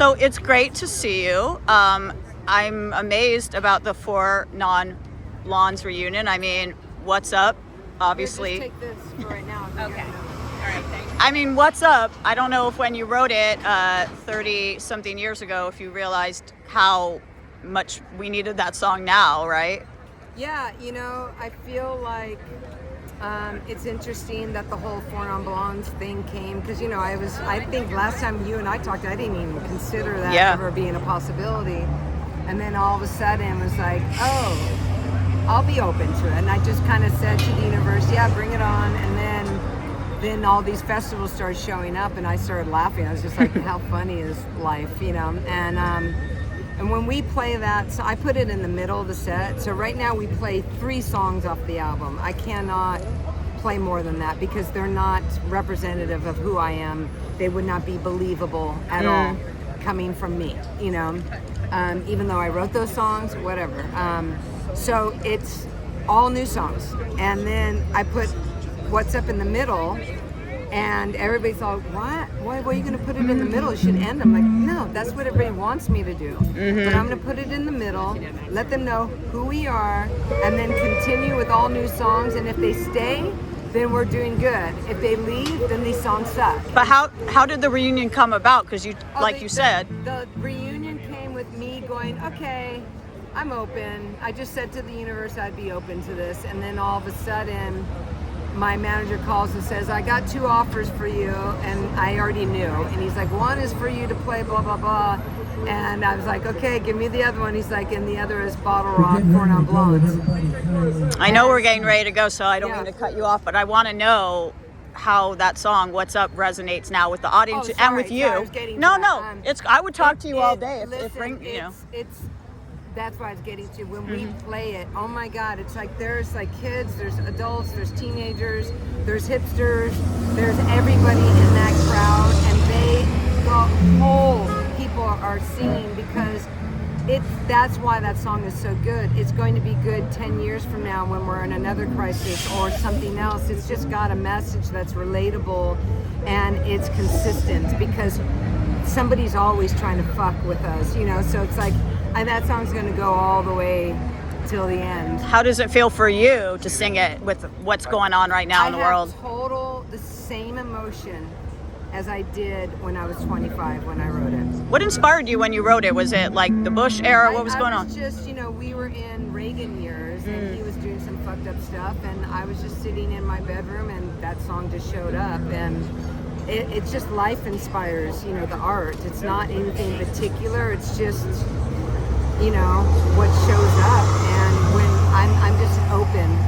So it's great to see you. I'm amazed about the Four Non-Blondes reunion. I mean, what's up? Obviously. Here, just take this for right now. Okay. All right, thanks. I mean, what's up? I don't know if when you wrote it 30-something years ago, if you realized how much we needed that song now, right? Yeah, I feel like it's interesting that the whole Four Non-Blondes thing came because, I think last time you and I talked, I didn't even consider that ever being a possibility. And then all of a sudden it was like, oh, I'll be open to it. And I just kind of said to the universe, yeah, bring it on. And then all these festivals started showing up and I started laughing. I was just like, how funny is life, And when we play that, so I put it in the middle of the set. So right now we play 3 songs off the album. I cannot play more than that because they're not representative of who I am. They would not be believable at all coming from me, even though I wrote those songs, whatever. So it's all new songs. And then I put What's Up in the middle. And everybody thought, what? Why are you going to put it in the middle? It should end. I'm like, no, that's what everybody wants me to do. But I'm going to put it in the middle, let them know who we are, and then continue with all new songs. And if they stay, then we're doing good. If they leave, then these songs suck. But how did the reunion come about? Because you said. The reunion came with me going, okay, I'm open. I just said to the universe I'd be open to this. And then all of a sudden, my manager calls and says, I got 2 offers for you, and I already knew. And he's like, one is for you to play blah, blah, blah. And I was like, okay, give me the other one. He's like, and the other is Bottle Rock, Four Non-Blondes. I know we're getting ready to go, so I don't mean to cut you off, but I want to know how that song, What's Up, resonates now with the audience and with you. I would talk to you all day. That's what I was getting to. When we play it, oh my God, it's like there's like kids, there's adults, there's teenagers, there's hipsters, there's everybody in that crowd, and the whole people are singing because that's why that song is so good. It's going to be good 10 years from now when we're in another crisis or something else. It's just got a message that's relatable and it's consistent because somebody's always trying to fuck with us, so it's like, and that song's going to go all the way till the end. How does it feel for you to sing it with what's going on right now in the world? I have the same emotion as I did when I was 25 when I wrote it. What inspired you when you wrote it? Was it like the Bush era? What was going on? Just, we were in Reagan years and he was doing some fucked up stuff and I was just sitting in my bedroom and that song just showed up and it's just life inspires, the art. It's not anything particular. It's just what shows up, and when I'm just open,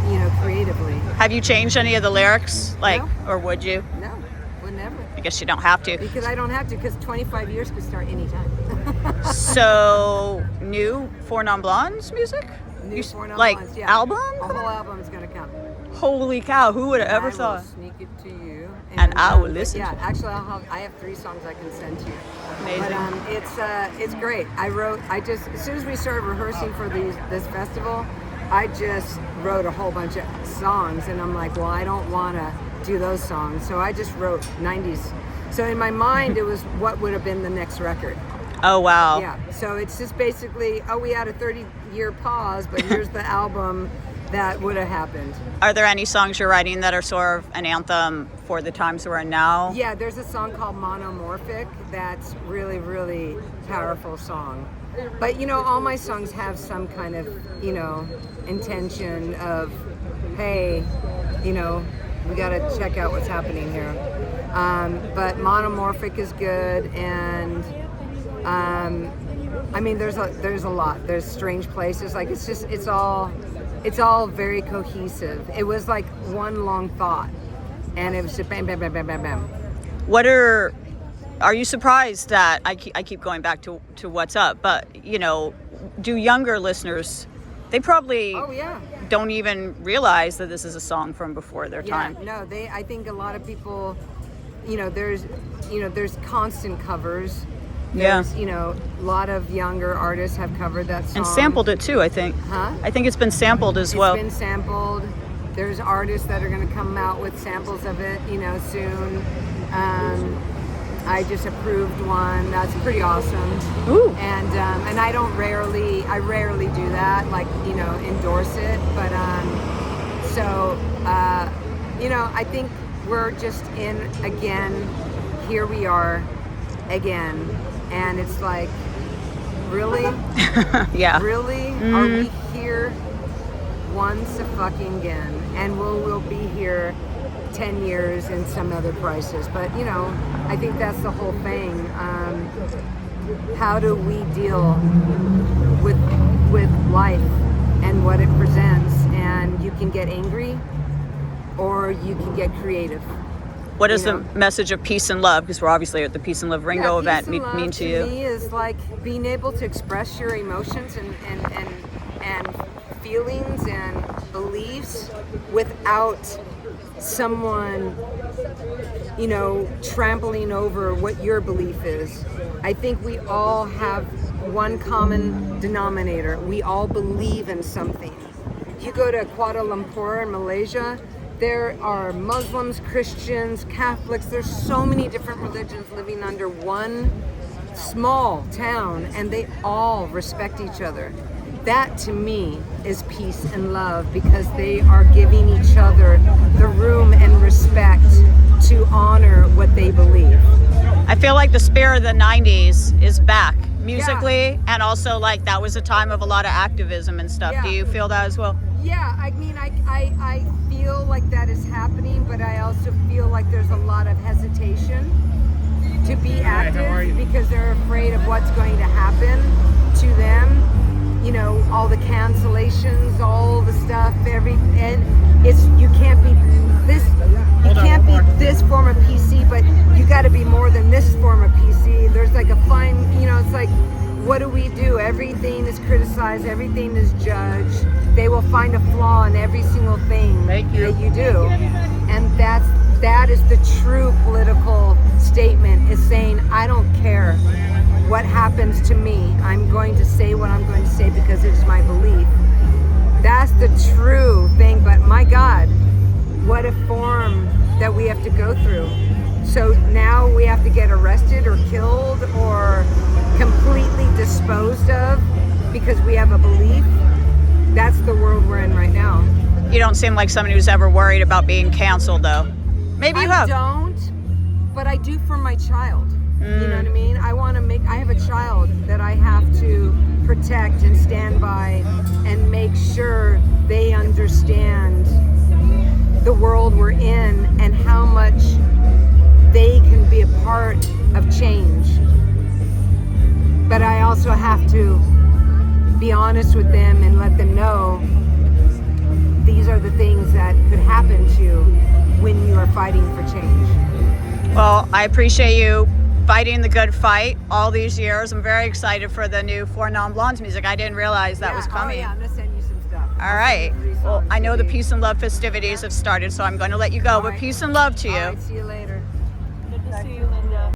creatively. Have you changed any of the lyrics, No. Or would you? No, would never. I guess you don't have to. Because I don't have to, because 25 years could start anytime. So, new Four Non-Blondes music? New Four Non-Blondes, album? A whole album's gonna come. Holy cow! Who would have ever I thought? will sneak it to you. And I will listen. Yeah, to it. actually, I have 3 songs I can send to you. Amazing. But it's great. As soon as we started rehearsing for this festival, I just wrote a whole bunch of songs, and I'm like, well, I don't want to do those songs, so I just wrote 90s. So in my mind, it was what would have been the next record. Oh wow. Yeah. So it's just basically, we had a 30-year pause, but here's the album that would have happened. Are there any songs you're writing that are sort of an anthem for the times we're in now? Yeah, there's a song called Monomorphic that's really, really powerful song. But, all my songs have some kind of, intention of, hey, we got to check out what's happening here. But Monomorphic is good, and there's a lot. There's Strange Places. Like, it's all very cohesive. It was like one long thought, and it was just bam, bam, bam, bam, bam, bam. Are you surprised that I keep going back to What's Up? But do younger listeners? They probably don't even realize that this is a song from before their time. No, I think a lot of people, there's constant covers. There's, a lot of younger artists have covered that song. And sampled it too, I think. Huh? I think it's been sampled as well. It's been sampled. There's artists that are going to come out with samples of it, soon. I just approved one. That's pretty awesome. Ooh. And I rarely do that, like, you know, endorse it. But you know, I think we're just in again. Here we are again, and it's like, really, yeah, really, are we here once a fucking again? And we'll be here 10 years in some other crisis. But, you know, I think that's the whole thing. How do we deal with life and what it presents? And you can get angry or you can get creative. What does the message of peace and love, because we're obviously at the Peace and Love Ringo event, mean to you? To me is like being able to express your emotions and feelings and beliefs without someone, you know, trampling over what your belief is. I think we all have one common denominator. We all believe in something. You go to Kuala Lumpur in Malaysia, there are Muslims, Christians, Catholics. There's so many different religions living under one small town, and they all respect each other. That to me is peace and love, because they are giving each other the room and respect to honor what they believe. I feel like the spirit of the 90s is back musically, and also like that was a time of a lot of activism and stuff. Do you feel that as well? Yeah, I mean, I feel like that is happening, but I also feel like there's a lot of hesitation to be active because they're afraid of what's going to happen to them. You know, all the cancellations, all the stuff, and it's, you can't be this form of PC, but you got to be more than this form of PC. There's like a fine, you know, it's like, what do we do? Everything is criticized, everything is judged. They will find a flaw in every single thing that you do. And that is the true political statement, is saying, I don't care what happens to me. I'm going to say what I'm going to say because it's my belief. That's the true thing. But my God, what a form that we have to go through. So now we have to get arrested or killed or completely disposed of because we have a belief. That's the world we're in right now. You don't seem like somebody who's ever worried about being canceled, though. Maybe you have. I don't, but I do for my child. You know what I mean? I have a child that I have to protect and stand by and make sure they understand the world we're in and how much they can be a part of change. But I also have to be honest with them and let them know these are the things that could happen to you when you are fighting for change. Well, I appreciate you fighting the good fight all these years. I'm very excited for the new Four Non Blondes music. I didn't realize that was coming. Oh yeah, I'm gonna send you some stuff. All right. Well, I know the Peace and Love festivities have started, so I'm going to let you go. But peace and love to you. All right, see you later.